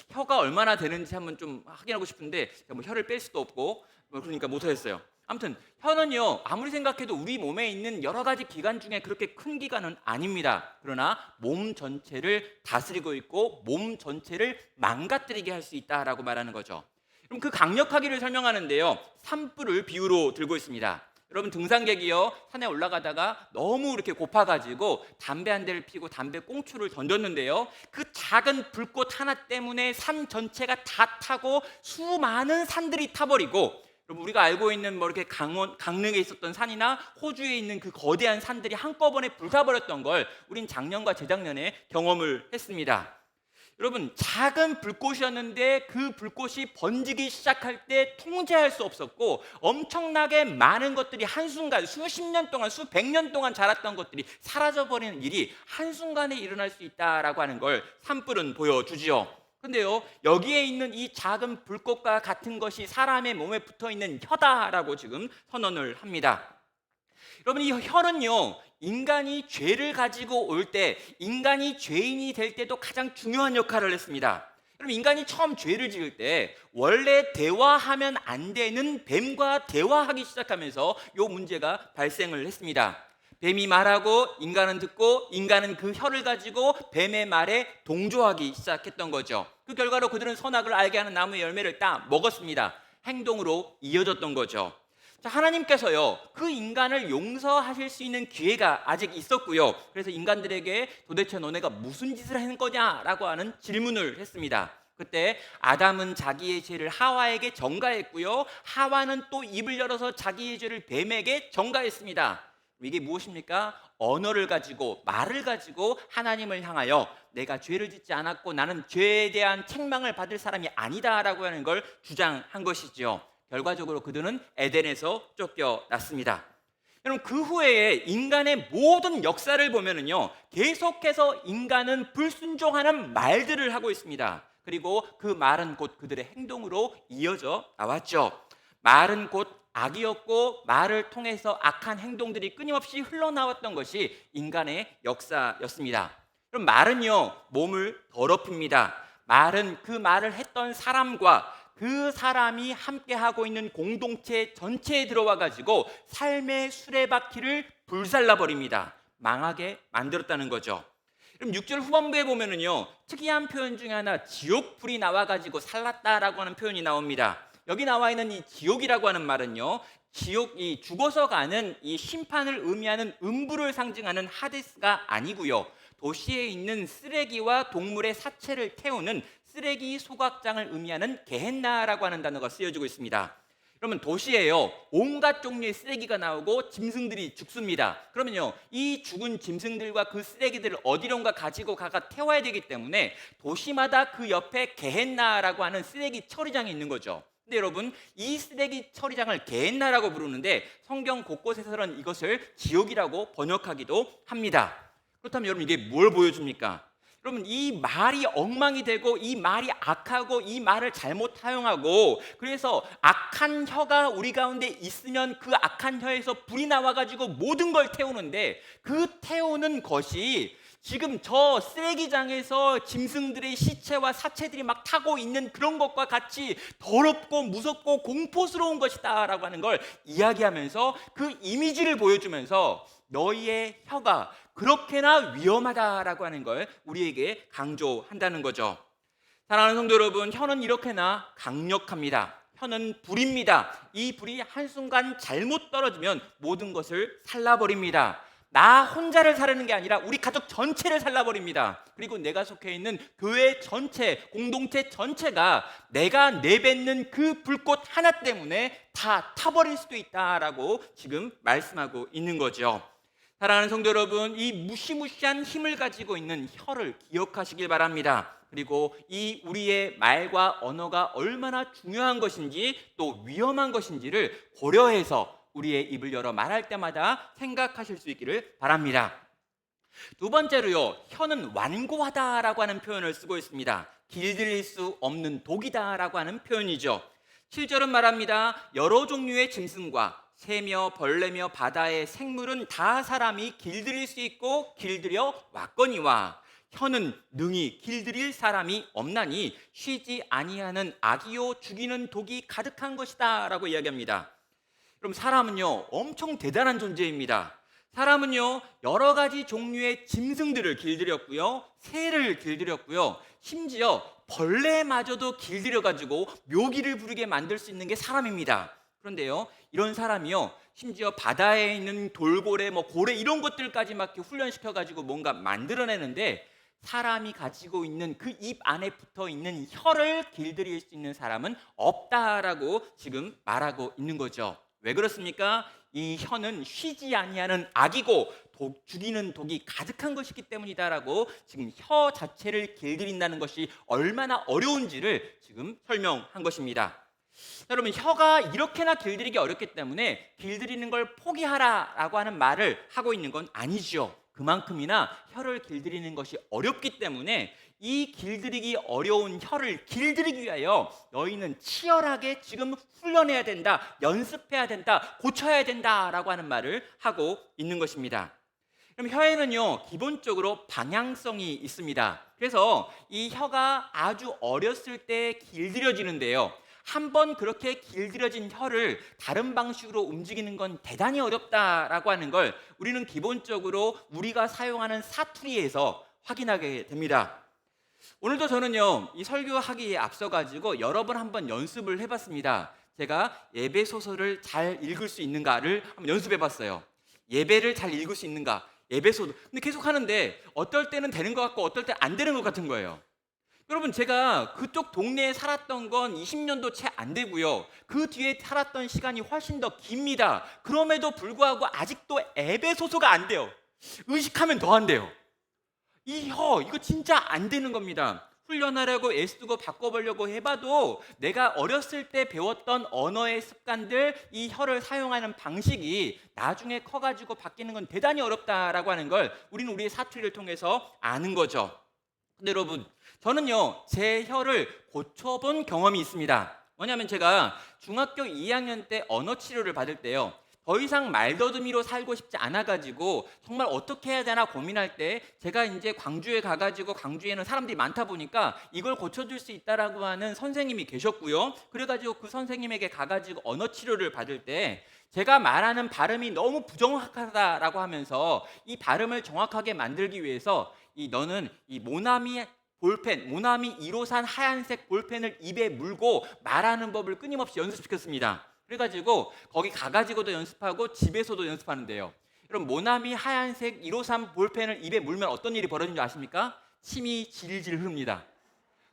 Speaker 1: 혀가 얼마나 되는지 한번 좀 확인하고 싶은데 뭐 혀를 뺄 수도 없고 그러니까 못하겠어요. 아무튼 혀는요, 아무리 생각해도 우리 몸에 있는 여러 가지 기관 중에 그렇게 큰 기관은 아닙니다. 그러나 몸 전체를 다스리고 있고 몸 전체를 망가뜨리게 할 수 있다라고 말하는 거죠. 그럼 그 강력하기를 설명하는데요, 산불을 비유로 들고 있습니다. 여러분, 등산객이요, 산에 올라가다가 너무 이렇게 고파가지고 담배 한 대를 피고 담배 꽁초를 던졌는데요, 그 작은 불꽃 하나 때문에 산 전체가 다 타고 수많은 산들이 타버리고, 여러분, 우리가 알고 있는 뭐 이렇게 강릉에 있었던 산이나 호주에 있는 그 거대한 산들이 한꺼번에 불타버렸던 걸 우린 작년과 재작년에 경험을 했습니다. 여러분, 작은 불꽃이었는데 그 불꽃이 번지기 시작할 때 통제할 수 없었고 엄청나게 많은 것들이 한순간 수십 년 동안 수백 년 동안 자랐던 것들이 사라져버리는 일이 한순간에 일어날 수 있다라고 하는 걸 산불은 보여주지요. 근데요, 여기에 있는 이 작은 불꽃과 같은 것이 사람의 몸에 붙어있는 혀다라고 지금 선언을 합니다. 여러분, 이 혀는요, 인간이 죄를 가지고 올 때, 인간이 죄인이 될 때도 가장 중요한 역할을 했습니다. 여러분, 인간이 처음 죄를 지을 때 원래 대화하면 안 되는 뱀과 대화하기 시작하면서 이 문제가 발생을 했습니다. 뱀이 말하고 인간은 듣고 인간은 그 혀를 가지고 뱀의 말에 동조하기 시작했던 거죠. 그 결과로 그들은 선악을 알게 하는 나무의 열매를 따 먹었습니다. 행동으로 이어졌던 거죠. 자, 하나님께서요, 그 인간을 용서하실 수 있는 기회가 아직 있었고요. 그래서 인간들에게 도대체 너네가 무슨 짓을 하는 거냐라고 하는 질문을 했습니다. 그때 아담은 자기의 죄를 하와에게 전가했고요, 하와는 또 입을 열어서 자기의 죄를 뱀에게 전가했습니다. 이게 무엇입니까? 언어를 가지고, 말을 가지고 하나님을 향하여 내가 죄를 짓지 않았고 나는 죄에 대한 책망을 받을 사람이 아니다라고 하는 걸 주장한 것이죠. 결과적으로 그들은 에덴에서 쫓겨났습니다. 여러분, 그 후에 인간의 모든 역사를 보면은요, 계속해서 인간은 불순종하는 말들을 하고 있습니다. 그리고 그 말은 곧 그들의 행동으로 이어져 나왔죠. 말은 곧 악이었고 말을 통해서 악한 행동들이 끊임없이 흘러나왔던 것이 인간의 역사였습니다. 그럼 말은요, 몸을 더럽힙니다. 말은 그 말을 했던 사람과 그 사람이 함께하고 있는 공동체 전체에 들어와 가지고 삶의 수레바퀴를 불살라 버립니다. 망하게 만들었다는 거죠. 그럼 6절 후반부에 보면은요, 특이한 표현 중에 하나, 지옥불이 나와 가지고 살랐다라고 하는 표현이 나옵니다. 여기 나와 있는 이 지옥이라고 하는 말은요, 지옥, 이 죽어서 가는 이 심판을 의미하는 음부를 상징하는 하데스가 아니고요, 도시에 있는 쓰레기와 동물의 사체를 태우는 쓰레기 소각장을 의미하는 게헨나라고 하는 단어가 쓰여지고 있습니다. 그러면 도시에요, 온갖 종류의 쓰레기가 나오고 짐승들이 죽습니다. 그러면요, 이 죽은 짐승들과 그 쓰레기들을 어디론가 가지고 가가 태워야 되기 때문에 도시마다 그 옆에 게헨나라고 하는 쓰레기 처리장이 있는 거죠. 근데 여러분, 이 쓰레기 처리장을 게헨나라고 부르는데 성경 곳곳에서는 이것을 지옥이라고 번역하기도 합니다. 그렇다면 여러분, 이게 뭘 보여줍니까? 여러분, 이 말이 엉망이 되고 이 말이 악하고 이 말을 잘못 사용하고, 그래서 악한 혀가 우리 가운데 있으면 그 악한 혀에서 불이 나와가지고 모든 걸 태우는데, 그 태우는 것이 지금 저 쓰레기장에서 짐승들의 시체와 사체들이 막 타고 있는 그런 것과 같이 더럽고 무섭고 공포스러운 것이다 라고 하는 걸 이야기하면서 그 이미지를 보여주면서 너희의 혀가 그렇게나 위험하다라고 하는 걸 우리에게 강조한다는 거죠. 사랑하는 성도 여러분, 혀는 이렇게나 강력합니다. 혀는 불입니다. 이 불이 한순간 잘못 떨어지면 모든 것을 살라버립니다. 나 혼자를 살리는 게 아니라 우리 가족 전체를 살라버립니다. 그리고 내가 속해 있는 교회 전체, 공동체 전체가 내가 내뱉는 그 불꽃 하나 때문에 다 타버릴 수도 있다라고 지금 말씀하고 있는 거죠. 사랑하는 성도 여러분, 이 무시무시한 힘을 가지고 있는 혀를 기억하시길 바랍니다. 그리고 이 우리의 말과 언어가 얼마나 중요한 것인지 또 위험한 것인지를 고려해서 우리의 입을 열어 말할 때마다 생각하실 수 있기를 바랍니다. 두 번째로요, 혀는 완고하다라고 하는 표현을 쓰고 있습니다. 길들일 수 없는 독이다라고 하는 표현이죠. 7절은 말합니다. 여러 종류의 짐승과 새며 벌레며 바다의 생물은 다 사람이 길들일 수 있고 길들여 왔거니와 혀는 능히 길들일 사람이 없나니 쉬지 아니하는 악이요 죽이는 독이 가득한 것이다 라고 이야기합니다. 그럼 사람은요, 엄청 대단한 존재입니다. 사람은요, 여러 가지 종류의 짐승들을 길들였고요, 새를 길들였고요, 심지어 벌레마저도 길들여가지고 묘기를 부르게 만들 수 있는 게 사람입니다. 그런데요, 이런 사람이요, 심지어 바다에 있는 돌고래, 고래 이런 것들까지 막 훈련시켜가지고 뭔가 만들어내는데, 사람이 가지고 있는 그 입 안에 붙어 있는 혀를 길들일 수 있는 사람은 없다라고 지금 말하고 있는 거죠. 왜 그렇습니까? 이 혀는 쉬지 아니하는 악이고 죽이는 독이 가득한 것이기 때문이다라고 지금 혀 자체를 길들인다는 것이 얼마나 어려운지를 지금 설명한 것입니다. 여러분, 혀가 이렇게나 길들이기 어렵기 때문에 길들이는 걸 포기하라라고 하는 말을 하고 있는 건 아니죠. 그만큼이나 혀를 길들이는 것이 어렵기 때문에 이 길들이기 어려운 혀를 길들이기 위하여 너희는 치열하게 지금 훈련해야 된다, 연습해야 된다, 고쳐야 된다라고 하는 말을 하고 있는 것입니다. 그럼 혀에는요, 기본적으로 방향성이 있습니다. 그래서 이 혀가 아주 어렸을 때 길들여지는데요, 한번 그렇게 길들여진 혀를 다른 방식으로 움직이는 건 대단히 어렵다라고 하는 걸 우리는 기본적으로 우리가 사용하는 사투리에서 확인하게 됩니다. 오늘도 저는요, 이 설교하기에 앞서가지고 여러 번 한번 연습을 해봤습니다. 제가 예배 소설을 잘 읽을 수 있는가를 한번 연습해봤어요. 예배를 잘 읽을 수 있는가, 예배 소설. 근데 계속 하는데 어떨 때는 되는 것 같고 어떨 때 안 되는 것 같은 거예요. 여러분, 제가 그쪽 동네에 살았던 건 20년도 채 안 되고요. 그 뒤에 살았던 시간이 훨씬 더 깁니다. 그럼에도 불구하고 아직도 에베소서가 안 돼요. 의식하면 더 안 돼요. 이거 진짜 안 되는 겁니다. 훈련하려고 애쓰고 바꿔보려고 해봐도 내가 어렸을 때 배웠던 언어의 습관들, 이 혀를 사용하는 방식이 나중에 커가지고 바뀌는 건 대단히 어렵다라고 하는 걸 우리는 우리의 사투리를 통해서 아는 거죠. 근데 여러분, 저는요, 제 혀를 고쳐본 경험이 있습니다. 뭐냐면 제가 중학교 2학년 때 언어 치료를 받을 때요, 더 이상 말더듬이로 살고 싶지 않아가지고 정말 어떻게 해야 되나 고민할 때 제가 이제 광주에 가가지고, 광주에는 사람들이 많다 보니까 이걸 고쳐줄 수 있다라고 하는 선생님이 계셨고요. 그래가지고 그 선생님에게 가가지고 언어 치료를 받을 때 제가 말하는 발음이 너무 부정확하다라고 하면서 이 발음을 정확하게 만들기 위해서 너는 이 모나미 볼펜, 모나미 1호산 하얀색 볼펜을 입에 물고 말하는 법을 끊임없이 연습시켰습니다. 그래가지고 거기 가가지고도 연습하고 집에서도 연습하는데요. 여러분, 모나미 하얀색 1호산 볼펜을 입에 물면 어떤 일이 벌어지는 줄 아십니까? 침이 질질 흐릅니다.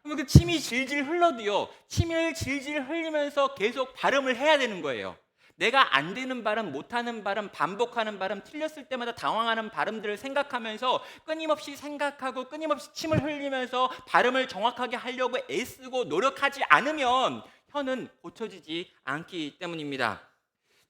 Speaker 1: 그러면 그 침이 질질 흘러도요, 침을 질질 흘리면서 계속 발음을 해야 되는 거예요. 내가 안 되는 발음, 못하는 발음, 반복하는 발음, 틀렸을 때마다 당황하는 발음들을 생각하면서 끊임없이 생각하고 끊임없이 침을 흘리면서 발음을 정확하게 하려고 애쓰고 노력하지 않으면 혀는 고쳐지지 않기 때문입니다.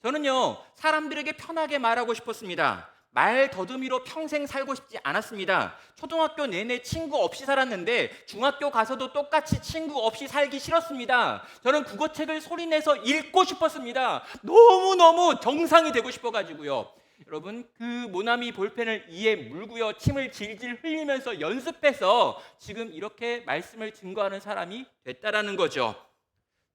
Speaker 1: 저는요, 사람들에게 편하게 말하고 싶었습니다. 말 더듬이로 평생 살고 싶지 않았습니다. 초등학교 내내 친구 없이 살았는데 중학교 가서도 똑같이 친구 없이 살기 싫었습니다. 저는 국어책을 소리내서 읽고 싶었습니다. 너무너무 정상이 되고 싶어가지고요. 여러분, 그 모나미 볼펜을 이에 물고요, 침을 질질 흘리면서 연습해서 지금 이렇게 말씀을 증거하는 사람이 됐다라는 거죠.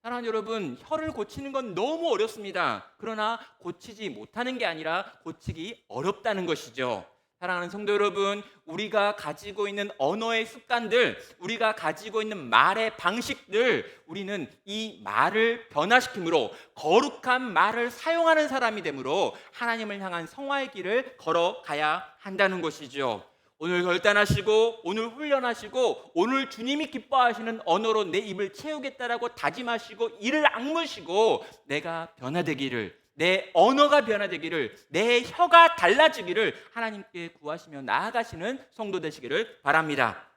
Speaker 1: 사랑하는 여러분, 혀를 고치는 건 너무 어렵습니다. 그러나 고치지 못하는 게 아니라 고치기 어렵다는 것이죠. 사랑하는 성도 여러분, 우리가 가지고 있는 언어의 습관들, 우리가 가지고 있는 말의 방식들, 우리는 이 말을 변화시킴으로 거룩한 말을 사용하는 사람이 되므로 하나님을 향한 성화의 길을 걸어가야 한다는 것이죠. 오늘 결단하시고, 오늘 훈련하시고, 오늘 주님이 기뻐하시는 언어로 내 입을 채우겠다라고 다짐하시고 이를 악무시고 내가 변화되기를, 내 언어가 변화되기를, 내 혀가 달라지기를 하나님께 구하시며 나아가시는 성도 되시기를 바랍니다.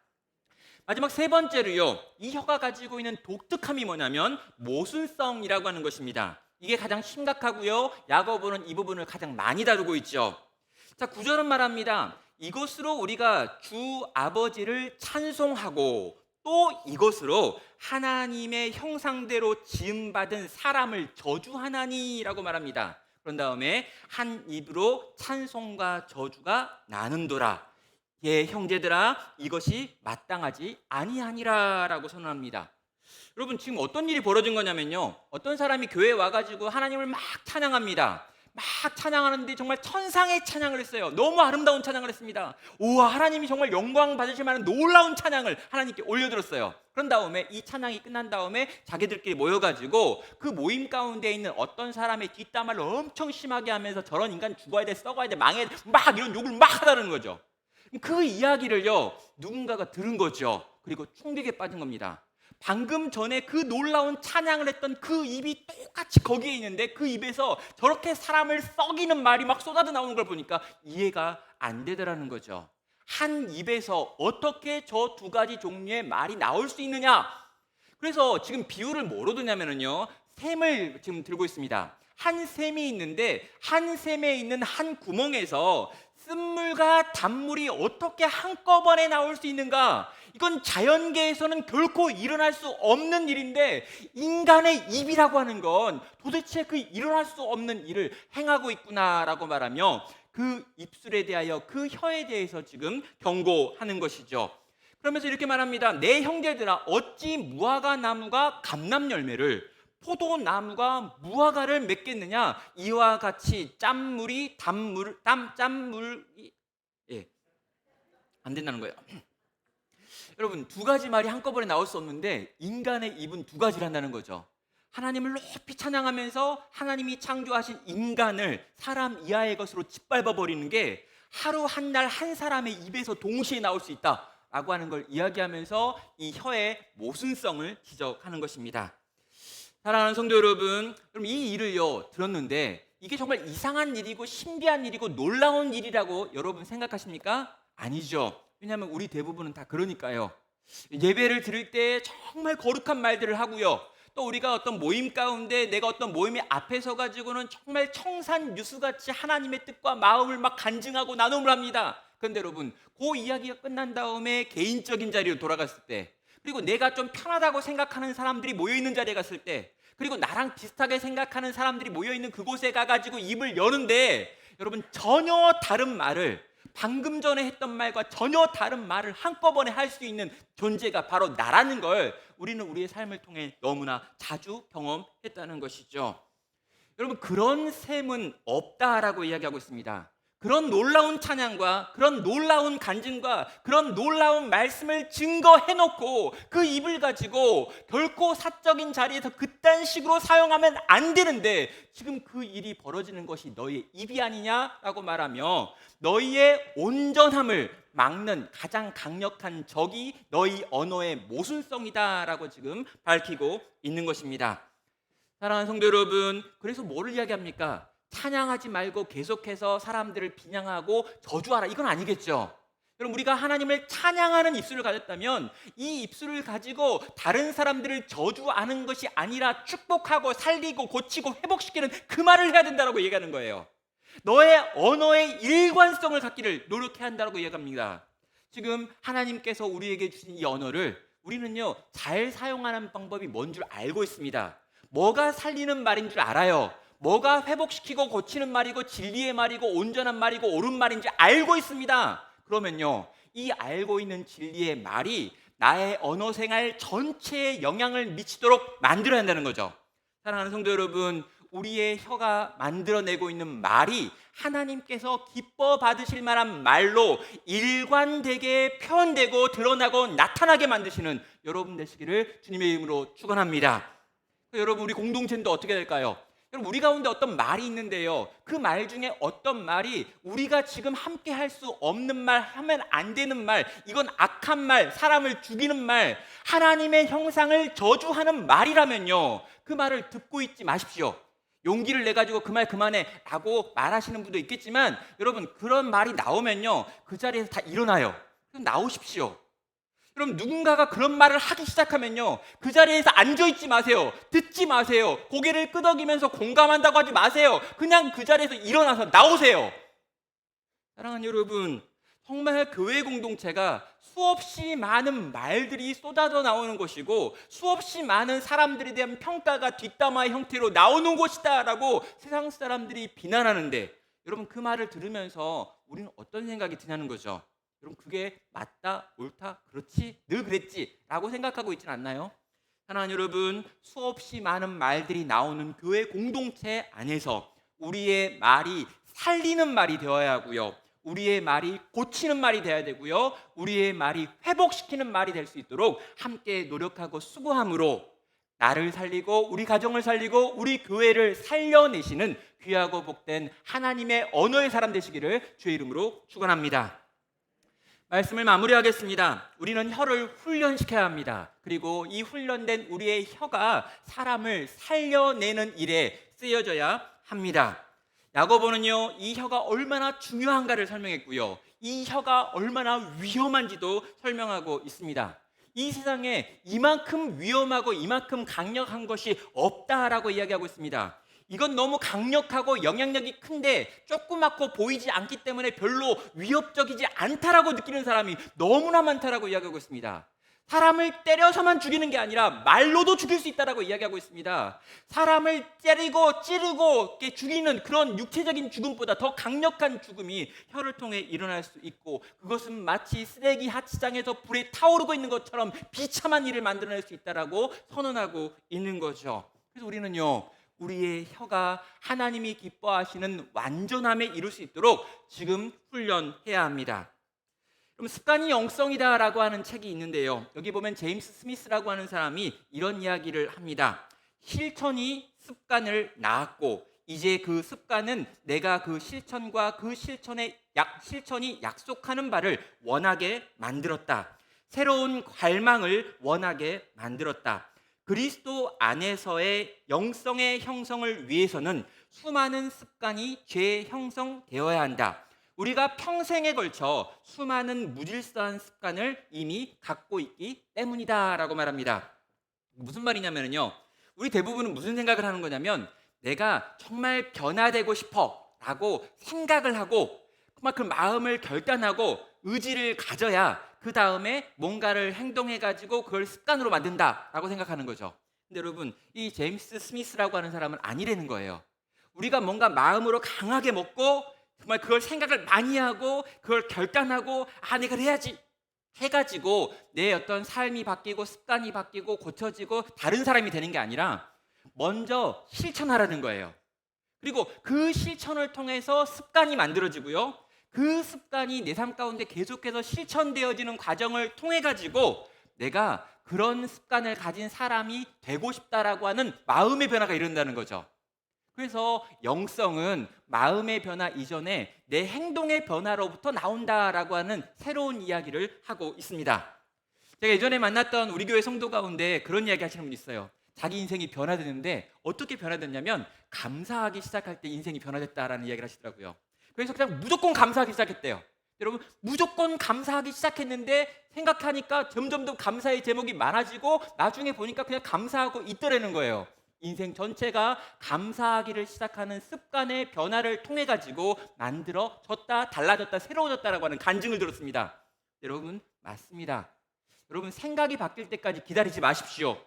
Speaker 1: 마지막 세 번째로요, 이 혀가 가지고 있는 독특함이 뭐냐면 모순성이라고 하는 것입니다. 이게 가장 심각하고요, 야고보는 이 부분을 가장 많이 다루고 있죠. 자, 9절은 말합니다. 이것으로 우리가 주 아버지를 찬송하고 또 이것으로 하나님의 형상대로 지음받은 사람을 저주하나니라고 말합니다. 그런 다음에 한 입으로 찬송과 저주가 나는도다. 예, 형제들아, 이것이 마땅하지 아니하니라라고 선언합니다. 여러분, 지금 어떤 일이 벌어진 거냐면요, 어떤 사람이 교회에 와가지고 하나님을 막 찬양합니다. 막 찬양하는데 정말 천상의 찬양을 했어요. 너무 아름다운 찬양을 했습니다. 우와, 하나님이 정말 영광 받으실 만한 놀라운 찬양을 하나님께 올려드렸어요. 그런 다음에 이 찬양이 끝난 다음에 자기들끼리 모여가지고 그 모임 가운데 있는 어떤 사람의 뒷담화를 엄청 심하게 하면서 저런 인간 죽어야 돼, 썩어야 돼, 망해야 돼, 막 이런 욕을 막 하다는 거죠. 그 이야기를요, 누군가가 들은 거죠. 그리고 충격에 빠진 겁니다. 방금 전에 그 놀라운 찬양을 했던 그 입이 똑같이 거기에 있는데 그 입에서 저렇게 사람을 썩이는 말이 막 쏟아져 나오는 걸 보니까 이해가 안 되더라는 거죠. 한 입에서 어떻게 저 두 가지 종류의 말이 나올 수 있느냐? 그래서 지금 비유를 뭐로 드냐면요, 샘을 지금 들고 있습니다. 한 샘이 있는데 한 샘에 있는 한 구멍에서 쓴물과 단물이 어떻게 한꺼번에 나올 수 있는가? 이건 자연계에서는 결코 일어날 수 없는 일인데 인간의 입이라고 하는 건 도대체 그 일어날 수 없는 일을 행하고 있구나라고 말하며 그 입술에 대하여, 그 혀에 대해서 지금 경고하는 것이죠. 그러면서 이렇게 말합니다. 내 형제들아, 어찌 무화과 나무가 감람 열매를, 포도나무가 무화과를 맺겠느냐? 이와 같이 짠물이 짠물이 안 된다는 거예요. 여러분, 두 가지 말이 한꺼번에 나올 수 없는데 인간의 입은 두 가지를 한다는 거죠. 하나님을 높이 찬양하면서 하나님이 창조하신 인간을 사람 이하의 것으로 짓밟아 버리는 게 하루 한 날 한 사람의 입에서 동시에 나올 수 있다. 라고 하는 걸 이야기하면서 이 혀의 모순성을 지적하는 것입니다. 사랑하는 성도 여러분, 그럼 이 일을요 들었는데 이게 정말 이상한 일이고 신비한 일이고 놀라운 일이라고 여러분 생각하십니까? 아니죠. 왜냐하면 우리 대부분은 다 그러니까요. 예배를 드릴 때 정말 거룩한 말들을 하고요. 또 우리가 어떤 모임 가운데 내가 어떤 모임의 앞에 서 가지고는 정말 청산유수같이 하나님의 뜻과 마음을 막 간증하고 나눔을 합니다. 그런데 여러분, 그 이야기가 끝난 다음에 개인적인 자리로 돌아갔을 때, 그리고 내가 좀 편하다고 생각하는 사람들이 모여있는 자리에 갔을 때, 그리고 나랑 비슷하게 생각하는 사람들이 모여있는 그곳에 가가지고 입을 여는데 여러분, 전혀 다른 말을, 방금 전에 했던 말과 전혀 다른 말을 한꺼번에 할 수 있는 존재가 바로 나라는 걸 우리는 우리의 삶을 통해 너무나 자주 경험했다는 것이죠. 여러분, 그런 셈은 없다라고 이야기하고 있습니다. 그런 놀라운 찬양과 그런 놀라운 간증과 그런 놀라운 말씀을 증거해놓고 그 입을 가지고 결코 사적인 자리에서 그딴 식으로 사용하면 안 되는데 지금 그 일이 벌어지는 것이 너희의 입이 아니냐라고 말하며 너희의 온전함을 막는 가장 강력한 적이 너희 언어의 모순성이다라고 지금 밝히고 있는 것입니다. 사랑하는 성도 여러분, 그래서 뭐를 이야기합니까? 찬양하지 말고 계속해서 사람들을 비난하고 저주하라, 이건 아니겠죠. 여러분, 우리가 하나님을 찬양하는 입술을 가졌다면 이 입술을 가지고 다른 사람들을 저주하는 것이 아니라 축복하고 살리고 고치고 회복시키는 그 말을 해야 된다고 얘기하는 거예요. 너의 언어의 일관성을 갖기를 노력해야 한다고 얘기합니다. 지금 하나님께서 우리에게 주신 이 언어를 우리는요 잘 사용하는 방법이 뭔 줄 알고 있습니다. 뭐가 살리는 말인 줄 알아요. 뭐가 회복시키고 고치는 말이고 진리의 말이고 온전한 말이고 옳은 말인지 알고 있습니다. 그러면요, 이 알고 있는 진리의 말이 나의 언어 생활 전체에 영향을 미치도록 만들어야 한다는 거죠. 사랑하는 성도 여러분, 우리의 혀가 만들어내고 있는 말이 하나님께서 기뻐 받으실 만한 말로 일관되게 표현되고 드러나고 나타나게 만드시는 여러분 되시기를 주님의 이름으로 축원합니다. 여러분, 우리 공동체도 어떻게 될까요? 여러분, 우리 가운데 어떤 말이 있는데요, 그 말 중에 어떤 말이 우리가 지금 함께 할 수 없는 말, 하면 안 되는 말, 이건 악한 말, 사람을 죽이는 말, 하나님의 형상을 저주하는 말이라면요, 그 말을 듣고 있지 마십시오. 용기를 내가지고 그 말 그만해 라고 말하시는 분도 있겠지만 여러분, 그런 말이 나오면요 그 자리에서 다 일어나요. 그럼 나오십시오. 그럼 누군가가 그런 말을 하기 시작하면요 그 자리에서 앉아있지 마세요. 듣지 마세요. 고개를 끄덕이면서 공감한다고 하지 마세요. 그냥 그 자리에서 일어나서 나오세요. 사랑하는 여러분, 정말 교회 공동체가 수없이 많은 말들이 쏟아져 나오는 것이고 수없이 많은 사람들에 대한 평가가 뒷담화의 형태로 나오는 곳이다 라고 세상 사람들이 비난하는데 여러분, 그 말을 들으면서 우리는 어떤 생각이 드냐는 거죠. 여러분, 그게 맞다, 옳다, 그렇지, 늘 그랬지 라고 생각하고 있지는 않나요? 사랑하는 여러분, 수없이 많은 말들이 나오는 교회 공동체 안에서 우리의 말이 살리는 말이 되어야 하고요, 우리의 말이 고치는 말이 되어야 되고요, 우리의 말이 회복시키는 말이 될 수 있도록 함께 노력하고 수고함으로 나를 살리고 우리 가정을 살리고 우리 교회를 살려내시는 귀하고 복된 하나님의 언어의 사람 되시기를 주의 이름으로 축원합니다. 말씀을 마무리하겠습니다. 우리는 혀를 훈련시켜야 합니다. 그리고 이 훈련된 우리의 혀가 사람을 살려내는 일에 쓰여져야 합니다. 야고보는요 이 혀가 얼마나 중요한가를 설명했고요, 이 혀가 얼마나 위험한지도 설명하고 있습니다. 이 세상에 이만큼 위험하고 이만큼 강력한 것이 없다라고 이야기하고 있습니다. 이건 너무 강력하고 영향력이 큰데 조그맣고 보이지 않기 때문에 별로 위협적이지 않다라고 느끼는 사람이 너무나 많다라고 이야기하고 있습니다. 사람을 때려서만 죽이는 게 아니라 말로도 죽일 수 있다라고 이야기하고 있습니다. 사람을 때리고 찌르고 이렇게 죽이는 그런 육체적인 죽음보다 더 강력한 죽음이 혀를 통해 일어날 수 있고, 그것은 마치 쓰레기 하치장에서 불에 타오르고 있는 것처럼 비참한 일을 만들어낼 수 있다라고 선언하고 있는 거죠. 그래서 우리는요 우리의 혀가 하나님이 기뻐하시는 완전함에 이룰 수 있도록 지금 훈련해야 합니다. 그럼 습관이 영성이다라고 하는 책이 있는데요, 여기 보면 제임스 스미스라고 하는 사람이 이런 이야기를 합니다. 실천이 습관을 낳았고 이제 그 습관은 내가 그 실천과 그 실천이 약속하는 바를 원하게 만들었다. 새로운 갈망을 원하게 만들었다. 그리스도 안에서의 영성의 형성을 위해서는 수많은 습관이 재형성되어야 한다. 우리가 평생에 걸쳐 수많은 무질서한 습관을 이미 갖고 있기 때문이다라고 말합니다. 무슨 말이냐면요, 우리 대부분은 무슨 생각을 하는 거냐면, 내가 정말 변화되고 싶어 라고 생각을 하고 정말 그 마음을 결단하고 의지를 가져야 그 다음에 뭔가를 행동해 가지고 그걸 습관으로 만든다라고 생각하는 거죠. 근데 여러분, 이 제임스 스미스라고 하는 사람은 아니라는 거예요. 우리가 뭔가 마음으로 강하게 먹고 정말 그걸 생각을 많이 하고 그걸 결단하고 내가 해야지 해가지고 내 어떤 삶이 바뀌고 습관이 바뀌고 고쳐지고 다른 사람이 되는 게 아니라 먼저 실천하라는 거예요. 그리고 그 실천을 통해서 습관이 만들어지고요, 그 습관이 내 삶 가운데 계속해서 실천되어지는 과정을 통해 가지고 내가 그런 습관을 가진 사람이 되고 싶다라고 하는 마음의 변화가 일어난다는 거죠. 그래서 영성은 마음의 변화 이전에 내 행동의 변화로부터 나온다라고 하는 새로운 이야기를 하고 있습니다. 제가 예전에 만났던 우리 교회 성도 가운데 그런 이야기 하시는 분이 있어요. 자기 인생이 변화되는데 어떻게 변화됐냐면 감사하기 시작할 때 인생이 변화됐다라는 이야기를 하시더라고요. 그래서 그냥 무조건 감사하기 시작했대요. 여러분, 무조건 감사하기 시작했는데 생각하니까 점점 더 감사의 제목이 많아지고 나중에 보니까 그냥 감사하고 있더라는 거예요. 인생 전체가 감사하기를 시작하는 습관의 변화를 통해 가지고 만들어졌다, 달라졌다, 새로워졌다라고 하는 간증을 들었습니다. 여러분, 맞습니다. 여러분, 생각이 바뀔 때까지 기다리지 마십시오.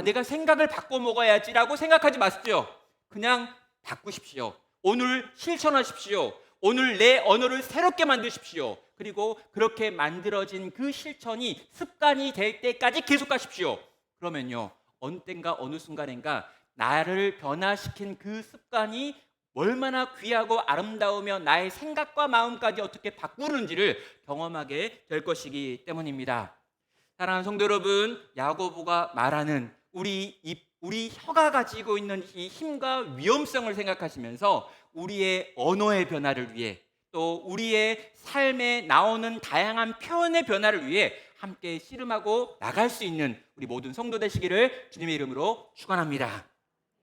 Speaker 1: 내가 생각을 바꿔 먹어야지라고 생각하지 마십시오. 그냥 바꾸십시오. 오늘 실천하십시오. 오늘 내 언어를 새롭게 만드십시오. 그리고 그렇게 만들어진 그 실천이 습관이 될 때까지 계속 가십시오. 그러면요, 어느 때인가 어느 순간인가 나를 변화시킨 그 습관이 얼마나 귀하고 아름다우며 나의 생각과 마음까지 어떻게 바꾸는지를 경험하게 될 것이기 때문입니다. 사랑하는 성도 여러분, 야고보가 말하는 우리 혀가 가지고 있는 이 힘과 위험성을 생각하시면서 우리의 언어의 변화를 위해, 또 우리의 삶에 나오는 다양한 표현의 변화를 위해 함께 씨름하고 나갈 수 있는 우리 모든 성도 되시기를 주님의 이름으로 축원합니다.